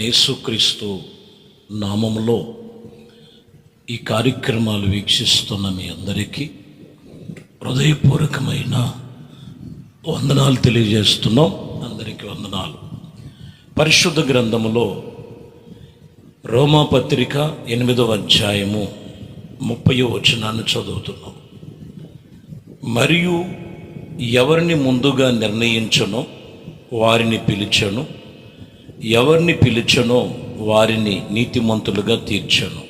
యేసుక్రీస్తు నామములో ఈ కార్యక్రమాలు వీక్షిస్తున్న మీ అందరికీ హృదయపూర్వకమైన వందనాలు తెలియజేస్తున్నాం. అందరికీ వందనాలు. పరిశుద్ధ గ్రంథములో రోమాపత్రిక 8వ అధ్యాయము 30వ వచనాన్ని చదువుతున్నాం. మరియు ఎవరిని ముందుగా నిర్ణయించనో వారిని పిలిచెను, ఎవరిని పిలిచెనో వారిని నీతిమంతులుగా తీర్చెను,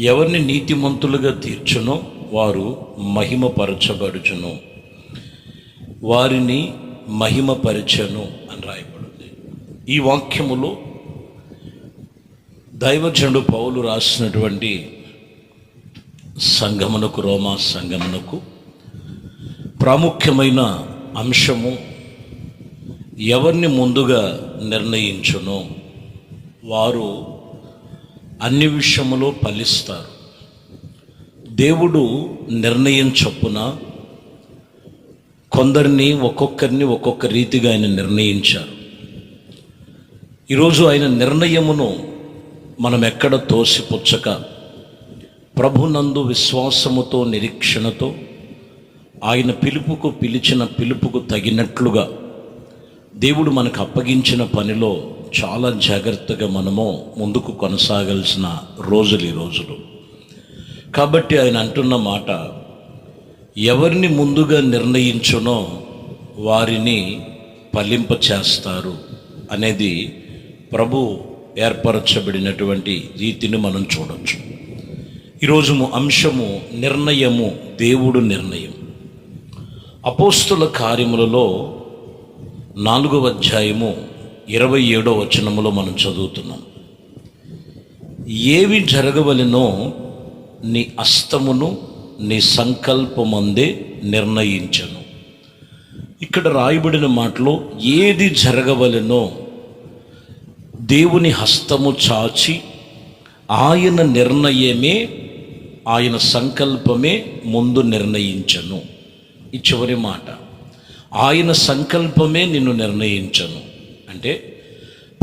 ఎవరిని నీతిమంతులుగా తీర్చెనో వారు మహిమపరచబడుచును, వారిని మహిమపరచెను అని రాయబడింది. ఈ వాక్యములో దైవజనుడు పౌలు రాసినటువంటి సంఘమునకు, రోమా సంఘమునకు ప్రాముఖ్యమైన అంశము ఎవరిని ముందుగా నిర్ణయించునో వారు అన్ని విషయములో ఫలిస్తారు. దేవుడు నిర్ణయం చొప్పున కొందరిని ఒక్కొక్కరిని ఒక్కొక్క రీతిగా ఆయన నిర్ణయించారు. ఈరోజు ఆయన నిర్ణయమును మనం ఎక్కడ తోసిపుచ్చక ప్రభునందు విశ్వాసముతో నిరీక్షణతో ఆయన పిలిచిన పిలుపుకు తగినట్లుగా దేవుడు మనకు అప్పగించిన పనిలో చాలా జాగ్రత్తగా మనము ముందుకు కొనసాగాల్సిన రోజులు ఈ రోజులు. కాబట్టి ఆయన అంటున్న మాట, ఎవరిని ముందుగా నిర్ణయించునో వారిని ఫలింప చేస్తారు అనేది ప్రభు ఏర్పరచబడినటువంటి రీతిని మనం చూడవచ్చు. ఈరోజు అంశము నిర్ణయము, దేవుడు నిర్ణయం. అపోస్తుల కార్యములలో 4వ అధ్యాయము 27వ వచనములో మనం చదువుతున్నాం. ఏవి జరగవలెనో నీ హస్తమును నీ సంకల్పమందే నిర్ణయించను. ఇక్కడ రాయబడిన మాటలో ఏది జరగవలెనో దేవుని హస్తము చాచి ఆయన నిర్ణయమే, ఆయన సంకల్పమే ముందు నిర్ణయించను. ఈ చివరి మాట, ఆయన సంకల్పమే నిన్ను నిర్ణయించను అంటే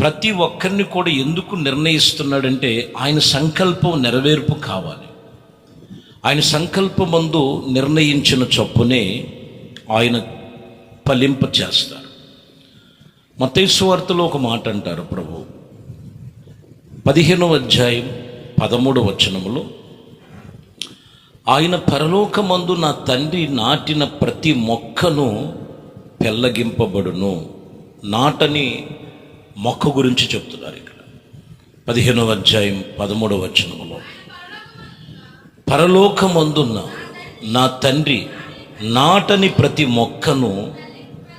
ప్రతి ఒక్కరిని కూడా ఎందుకు నిర్ణయిస్తున్నాడంటే ఆయన సంకల్పం నెరవేర్పు కావాలి. ఆయన సంకల్పమందు నిర్ణయించిన చొప్పునే ఆయన ఫలింప చేస్తారు. మత్తయి సువార్తలో ఒక మాట అంటారు ప్రభు, 15వ అధ్యాయం 13వ వచనములో, ఆయన పరలోకమందు నా తండ్రి నాటిన ప్రతి మొక్కను పెళ్ళగింపబడును. నాటని మొక్క గురించి చెప్తున్నారు ఇక్కడ 15వ అధ్యాయం 13వ వచనములో. పరలోకమందున్న నా తండ్రి నాటని ప్రతి మొక్కను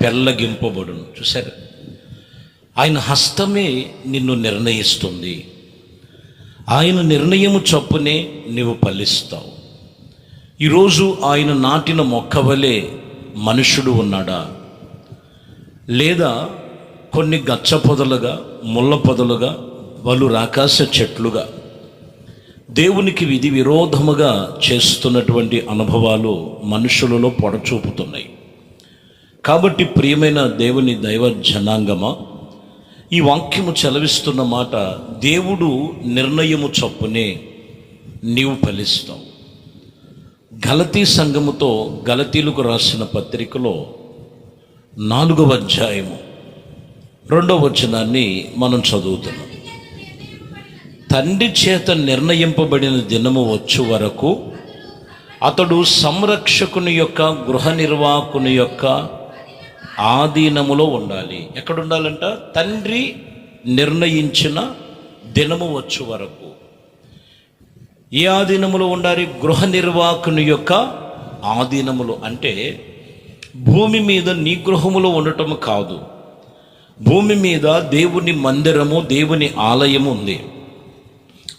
పెళ్ళగింపబడును. చూసారు, ఆయన హస్తమే నిన్ను నిర్ణయిస్తుంది. ఆయన నిర్ణయము చొప్పునే నీవు ఫలిస్తావు. ఈరోజు ఆయన నాటిన మొక్క వలె మనుషుడు ఉన్నాడా, లేదా కొన్ని గచ్చ పొదలుగా, ముళ్ళ పొదలుగా, వలు రాకాశ చెట్లుగా దేవునికి విధి విరోధముగా చేస్తున్నటువంటి అనుభవాలు మనుషులలో పొడచూపుతున్నాయి. కాబట్టి ప్రియమైన దేవుని దైవ జనాంగమా, ఈ వాక్యము చెలవిస్తున్న మాట, దేవుడు నిర్ణయము చొప్పునే నీవు ఫలిస్తావు. గలతీ సంఘముతో గలతీలకు రాసిన పత్రికలో 4వ అధ్యాయము 2వ వచనాన్ని మనం చదువుతున్నాం. తండ్రి చేత నిర్ణయింపబడిన దినము వచ్చు వరకు అతడు సంరక్షకుని యొక్క, గృహ నిర్వాహకుని యొక్క ఆధీనములో ఉండాలి. ఎక్కడ ఉండాలంట? తండ్రి నిర్ణయించిన దినము వచ్చు వరకు. ఏ ఆధీనములో ఉండాలి? గృహ నిర్వాహకుని యొక్క ఆధీనములో. అంటే భూమి మీద నీ గృహములో ఉండటం కాదు, భూమి మీద దేవుని మందిరము, దేవుని ఆలయము ఉంది.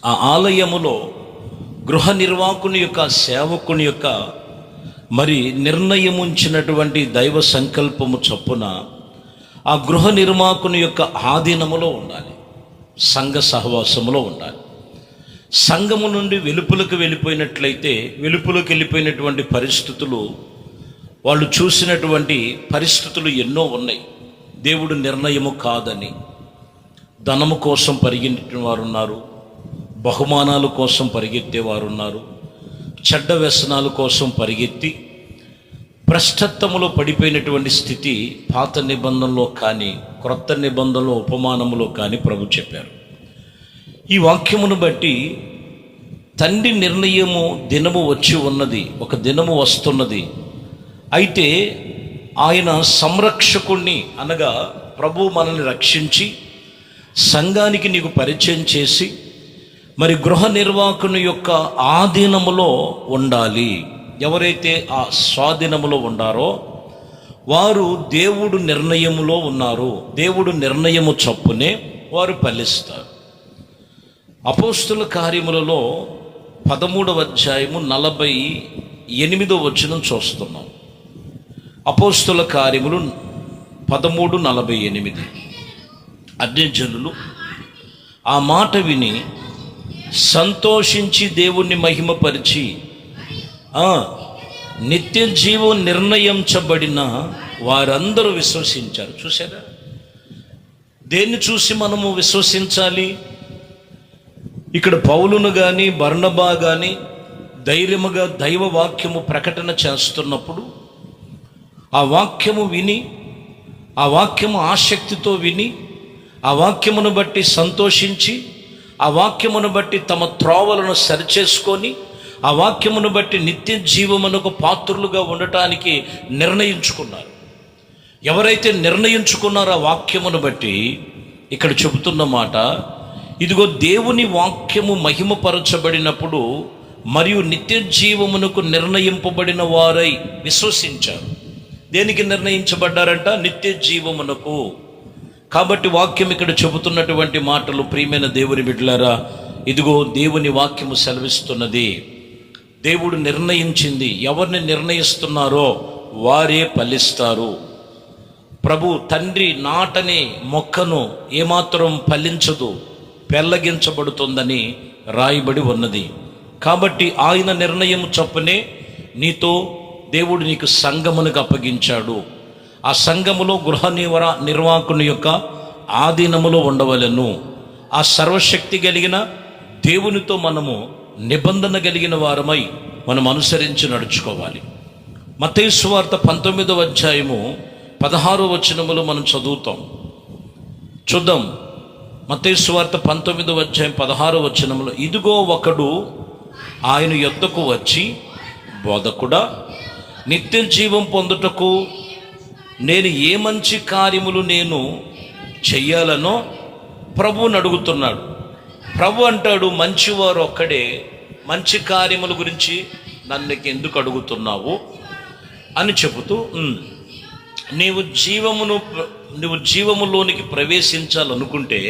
ఆ ఆలయములో గృహ నిర్వాహకుని యొక్క, సేవకుని యొక్క మరి నిర్ణయముంచినటువంటి దైవ సంకల్పము చొప్పున ఆ గృహ నిర్వాహకుని యొక్క ఆధీనములో ఉండాలి, సంఘ సహవాసములో ఉండాలి. సంఘము నుండి వెలుపులకు వెళ్ళిపోయినట్లయితే, వెలుపులకు వెళ్ళిపోయినటువంటి పరిస్థితులు, వాళ్ళు చూసినటువంటి పరిస్థితులు ఎన్నో ఉన్నాయి. దేవుడు నిర్ణయము కాదని, ధనము కోసం పరిగెట్టిన వారు ఉన్నారు, బహుమానాల కోసం పరిగెత్తేవారు ఉన్నారు, చెడ్డ వ్యసనాల కోసం పరిగెత్తి భ్రష్టత్వములో పడిపోయినటువంటి స్థితి పాత నిబంధనలో కానీ క్రొత్త నిబంధనలో ఉపమానములో కానీ ప్రభు చెప్పారు. ఈ వాక్యమును బట్టి తండ్రి నిర్ణయము దినము వచ్చి ఉన్నది, ఒక దినము వస్తున్నది. అయితే ఆయన సంరక్షకుణ్ణి అనగా ప్రభు మనల్ని రక్షించి సంఘానికి నీకు పరిచయం చేసి మరి గృహ నిర్వాహకుని యొక్క ఆధీనములో ఉండాలి. ఎవరైతే ఆ స్వాధీనములో ఉండారో వారు దేవుడు నిర్ణయములో ఉన్నారు. దేవుడు నిర్ణయము చొప్పునే వారు ఫలిస్తారు. అపోస్తుల కార్యములలో 13వ అధ్యాయము 48వ వచనం చూస్తున్నాం. అపోస్తుల కార్యములు 13:48. అన్యజనులు ఆ మాట విని సంతోషించి దేవుణ్ణి మహిమపరిచి నిత్య జీవం నిర్ణయించబడిన వారందరూ విశ్వసించారు. చూసారా, దేన్ని చూసి మనము విశ్వసించాలి? ఇక్కడ పౌలును కానీ బర్నబా కానీ ధైర్యముగా దైవ వాక్యము ప్రకటన చేస్తున్నప్పుడు ఆ వాక్యము విని, ఆ వాక్యము ఆసక్తితో విని, ఆ వాక్యమును బట్టి సంతోషించి, ఆ వాక్యమును బట్టి తమ త్రోవలను సరిచేసుకొని, ఆ వాక్యమును బట్టి నిత్య జీవమునకు పాత్రులుగా ఉండటానికి నిర్ణయించుకున్నారు. ఎవరైతే నిర్ణయించుకున్నారో ఆ వాక్యమును బట్టి ఇక్కడ చెబుతున్న మాట, ఇదిగో దేవుని వాక్యము మహిమపరచబడినప్పుడు మరియు నిత్య జీవమునకు నిర్ణయింపబడిన వారై విశ్వసించారు. దేనికి నిర్ణయించబడ్డారంట? నిత్య జీవమునకు. కాబట్టి వాక్యం ఇక్కడ చెబుతున్నటువంటి మాటలు, ప్రియమైన దేవుని బిడ్డలారా, ఇదిగో దేవుని వాక్యము సెలవిస్తున్నది. దేవుడు నిర్ణయించింది. ఎవరిని నిర్ణయిస్తున్నారో వారే ఫలిస్తారు. ప్రభు తండ్రి నాటని మొక్కను ఏమాత్రం ఫలించదు, పెళ్ళగించబడుతుందని రాయబడి ఉన్నది. కాబట్టి ఆయన నిర్ణయం చొప్పునే నీతో దేవుడు నీకు సంఘమునకు అప్పగించాడు. ఆ సంఘములో గృహ నిర్వాహకుని యొక్క ఆధీనములో ఉండవలెను. ఆ సర్వశక్తి కలిగిన దేవునితో మనము నిబంధన కలిగిన వారమై మనం అనుసరించి నడుచుకోవాలి. మత్తయి సువార్త 19వ అధ్యాయము 16వ వచనములో మనం చదువుతాం. చూద్దాం. మత్తయి సువార్త 19వ అధ్యాయం 16వ వచనములో, ఇదిగో ఒకడు ఆయన యొద్దకు వచ్చి, బోధకుడా, నిత్య జీవం పొందుటకు నేను ఏ మంచి కార్యములు నేను చెయ్యాలనో ప్రభువుని అడుగుతున్నాడు. ప్రభు అంటాడు, మంచివారు ఒక్కడే, మంచి కార్యముల గురించి నన్ను ఎందుకు అడుగుతున్నావు అని చెబుతూ, నీవు జీవములోనికి ప్రవేశించాలనుకుంటే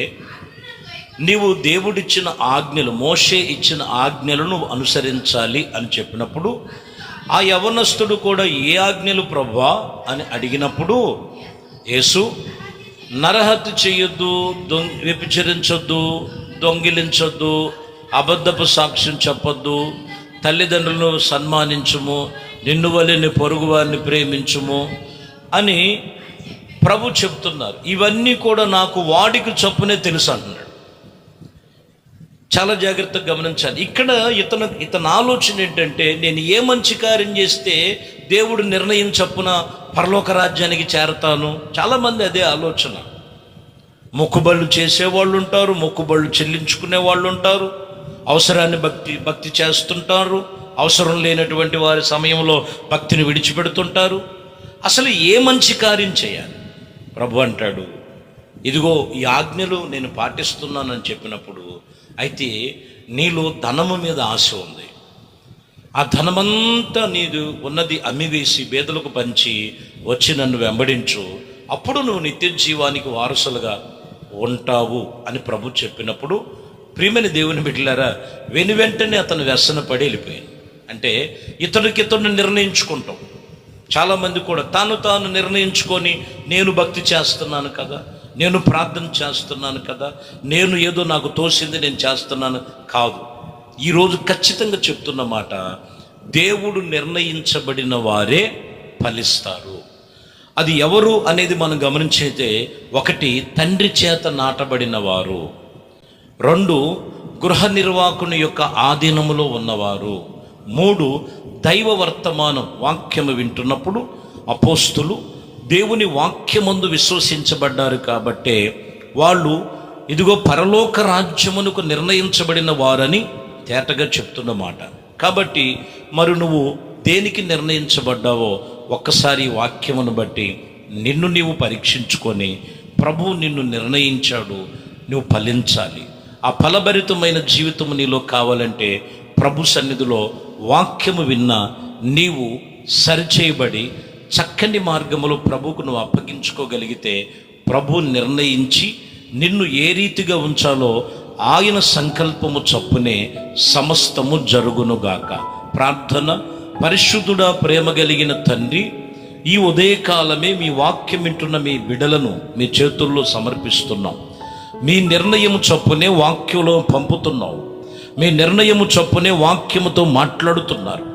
నీవు దేవుడిచ్చిన ఆజ్ఞలు, మోషే ఇచ్చిన ఆజ్ఞలను అనుసరించాలి అని చెప్పినప్పుడు, ఆ యవనస్తుడు కూడా ఏ ఆజ్ఞలు ప్రభువా అని అడిగినప్పుడు యేసు, నరహత్య చేయొద్దు, వ్యభిచరించొద్దు, దొంగిలించొద్దు, అబద్ధపు సాక్ష్యం చెప్పొద్దు, తల్లిదండ్రులను సన్మానించుము, నిన్ను వలె నీ పొరుగు వారిని ప్రేమించుము అని ప్రభు చెప్తున్నారు. ఇవన్నీ కూడా నాకు వాడికి చొప్పునే తెలుసు అంటున్నాడు. చాలా జాగ్రత్తగా గమనించాలి. ఇక్కడ ఇతని ఆలోచన ఏంటంటే, నేను ఏ మంచి కార్యం చేస్తే దేవుడు నిర్ణయం చొప్పున పరలోక రాజ్యానికి చేరతాను. చాలామంది అదే ఆలోచన. మొక్కుబళ్ళు చేసేవాళ్ళు ఉంటారు, మొక్కుబళ్ళు చెల్లించుకునే వాళ్ళు ఉంటారు, అవసరాన్ని భక్తి చేస్తుంటారు, అవసరం లేనటువంటి వారి సమయంలో భక్తిని విడిచిపెడుతుంటారు. అసలు ఏ మంచి కార్యం చేయాలి? ప్రభు అంటాడు, ఇదిగో ఈ ఆజ్ఞలు నేను పాటిస్తున్నానని చెప్పినప్పుడు, అయితే నీలో ధనము మీద ఆశ ఉంది, ఆ ధనమంతా నీదు ఉన్నది అమ్మివేసి బేదలకు పంచి వచ్చి నన్ను వెంబడించు, అప్పుడు నువ్వు నిత్య జీవానికి వారసులుగా ఉంటావు అని ప్రభు చెప్పినప్పుడు, ప్రియమైన దేవుని బిడ్డలారా, వెంటనే అతను వ్యసన పడి వెళ్ళిపోయాడు. అంటే ఇతరుని నిర్ణయించుకుంటాం. చాలామంది కూడా తాను నిర్ణయించుకొని, నేను భక్తి చేస్తున్నాను కదా, నేను ప్రార్థన చేస్తున్నాను కదా, నేను ఏదో నాకు తోసింది నేను చేస్తున్నాను కాదు. ఈరోజు ఖచ్చితంగా చెప్తున్న మాట, దేవుడు నిర్ణయించబడిన వారే ఫలిస్తారు. అది ఎవరు అనేది మనం గమనించైతే, ఒకటి తండ్రి చేత నాటబడిన వారు, రెండు గృహ నిర్వాహకుని యొక్క ఆధీనములో ఉన్నవారు, మూడు దైవ వర్తమానం వాక్యము వింటున్నప్పుడు అపోస్తులు దేవుని వాక్యమందు విశ్వసించబడ్డారు కాబట్టే వాళ్ళు ఇదిగో పరలోక రాజ్యమునకు నిర్ణయించబడిన వారని తేటగా చెప్తున్నమాట. కాబట్టి మరి నువ్వు దేనికి నిర్ణయించబడ్డావో ఒక్కసారి వాక్యమును బట్టి నిన్ను నీవు పరీక్షించుకొని, ప్రభువు నిన్ను నిర్ణయించాడు, నువ్వు ఫలించాలి. ఆ ఫలభరితమైన జీవితం నీలో కావాలంటే ప్రభు సన్నిధిలో వాక్యము విన్నా నీవు సరిచేయబడి చక్కని మార్గములో ప్రభువుకు నువ్వు అప్పగించుకోగలిగితే, ప్రభు నిర్ణయించి నిన్ను ఏ రీతిగా ఉంచాలో ఆయన సంకల్పము చొప్పునే సమస్తము జరుగునుగాక. ప్రార్థన. పరిశుద్ధుడా, ప్రేమ కలిగిన తండ్రి, ఈ ఉదయకాలమే మీ వాక్యం వింటున్న మీ బిడలను మీ చేతుల్లో సమర్పిస్తున్నాం. మీ నిర్ణయము చొప్పునే వాక్యంలో పంపుతున్నావు. మీ నిర్ణయము చొప్పునే వాక్యముతో మాట్లాడుతున్నారు.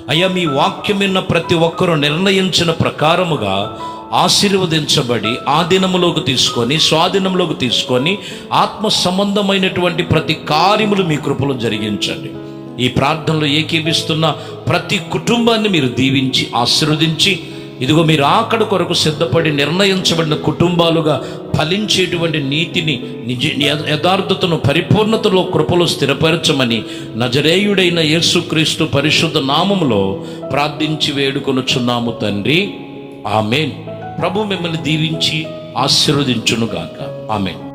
అయ్యా, మీ వాక్యం విన్న ప్రతి ఒక్కరూ నిర్ణయించిన ప్రకారముగా ఆశీర్వదించబడి ఆధీనములోకి తీసుకొని, స్వాధీనంలోకి తీసుకొని, ఆత్మ సంబంధమైనటువంటి ప్రతి కార్యములు మీ కృపలో జరిగించండి. ఈ ప్రార్థనలో ఏకీభిస్తున్న ప్రతి కుటుంబాన్ని మీరు దీవించి ఆశీర్వదించి, ఇదిగో మీరు ఆకడ కొరకు సిద్ధపడి నిర్ణయించబడిన కుటుంబాలుగా ఫలించేటువంటి నీతిని, యథార్థతను పరిపూర్ణతలో కృపలో స్థిరపరచమని నజరేయుడైన యేసుక్రీస్తు పరిశుద్ధ నామములో ప్రార్థించి వేడుకొనుచున్నాము తండ్రి. ఆమేన్. ప్రభు మిమ్మల్ని దీవించి ఆశీర్వదించునుగాక. ఆమేన్.